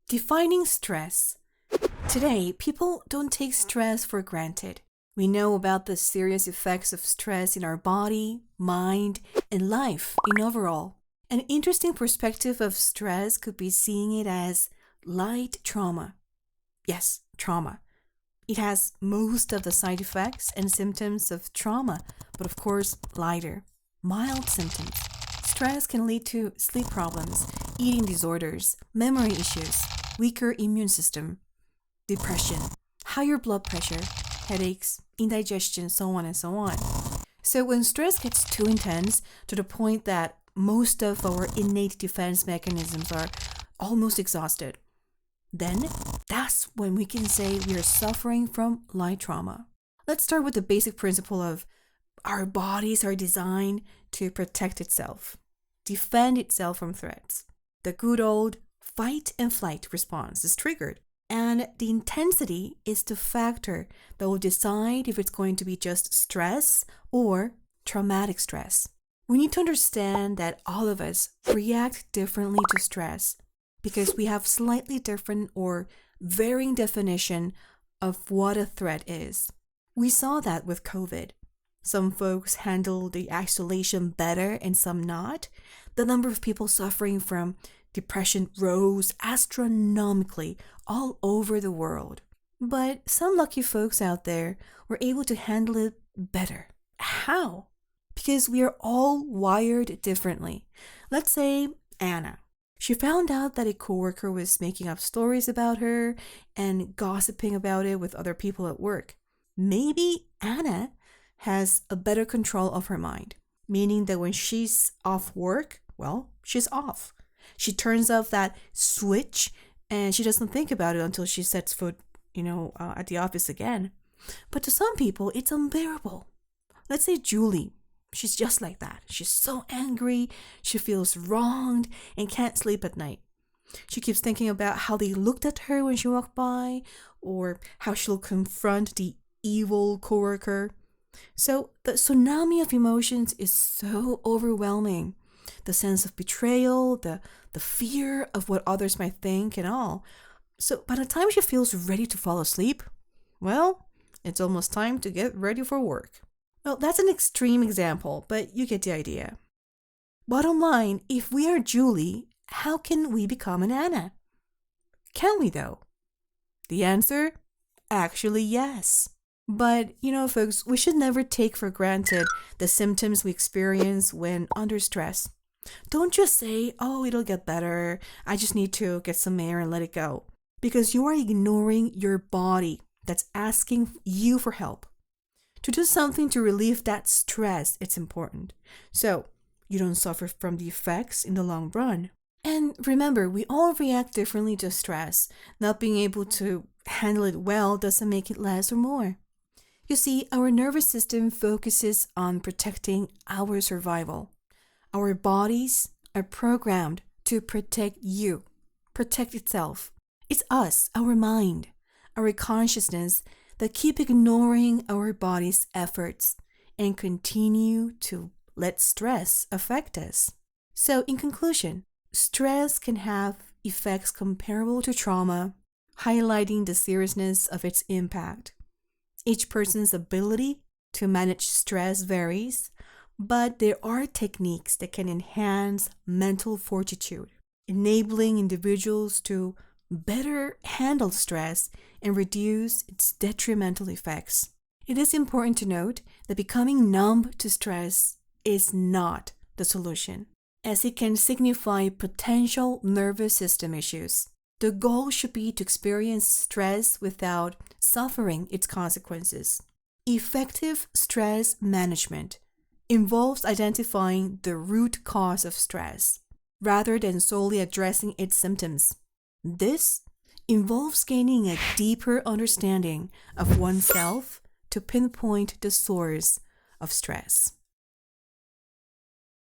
Defining stress. Today, people don't take stress for granted. We know about the serious effects of stress in our body, mind, and life in overall. An interesting perspective of stress could be seeing it as light trauma. Yes, trauma. It has most of the side effects and symptoms of trauma, but of course, lighter, mild symptoms. Stress can lead to sleep problems, eating disorders, memory issues, weaker immune system, depression, higher blood pressure, headaches, indigestion, so on and so on. So when stress gets too intense to the point that most of our innate defense mechanisms are almost exhausted, then that's when we can say we are suffering from light trauma. Let's start with the basic principle of our bodies are designed to protect itself, defend itself from threats. The good old fight and flight response is triggered, and the intensity is the factor that will decide if it's going to be just stress or traumatic stress. We need to understand that all of us react differently to stress because we have slightly different or varying definition of what a threat is. We saw that with COVID. Some folks handle the isolation better and some not. The number of people suffering from depression rose astronomically all over the world. But some lucky folks out there were able to handle it better. How? Because we are all wired differently. Let's say Anna. She found out that a coworker was making up stories about her and gossiping about it with other people at work. Maybe Anna has a better control of her mind, meaning that when she's off work, well, she's off. She turns off that switch and she doesn't think about it until she sets foot, at the office again. But to some people, it's unbearable. Let's say Julie. She's just like that. She's so angry, she feels wronged and can't sleep at night. She keeps thinking about how they looked at her when she walked by or how she'll confront the evil coworker. So the tsunami of emotions is so overwhelming. The sense of betrayal, the fear of what others might think and all. So by the time she feels ready to fall asleep, well, it's almost time to get ready for work. Well, that's an extreme example, but you get the idea. Bottom line, if we are Julie, how can we become an Anna? Can we though? The answer? Actually, yes. But, folks, we should never take for granted the symptoms we experience when under stress. Don't just say, oh, it'll get better. I just need to get some air and let it go. Because you are ignoring your body that's asking you for help. To do something to relieve that stress, it's important. So you don't suffer from the effects in the long run. And remember, we all react differently to stress. Not being able to handle it well doesn't make it less or more. You see, our nervous system focuses on protecting our survival. Our bodies are programmed to protect you, protect itself. It's us, our mind, our consciousness that keep ignoring our body's efforts and continue to let stress affect us. So in conclusion, stress can have effects comparable to trauma, highlighting the seriousness of its impact. Each person's ability to manage stress varies, but there are techniques that can enhance mental fortitude, enabling individuals to better handle stress and reduce its detrimental effects. It is important to note that becoming numb to stress is not the solution, as it can signify potential nervous system issues. The goal should be to experience stress without suffering its consequences. Effective stress management involves identifying the root cause of stress, rather than solely addressing its symptoms. This involves gaining a deeper understanding of oneself to pinpoint the source of stress.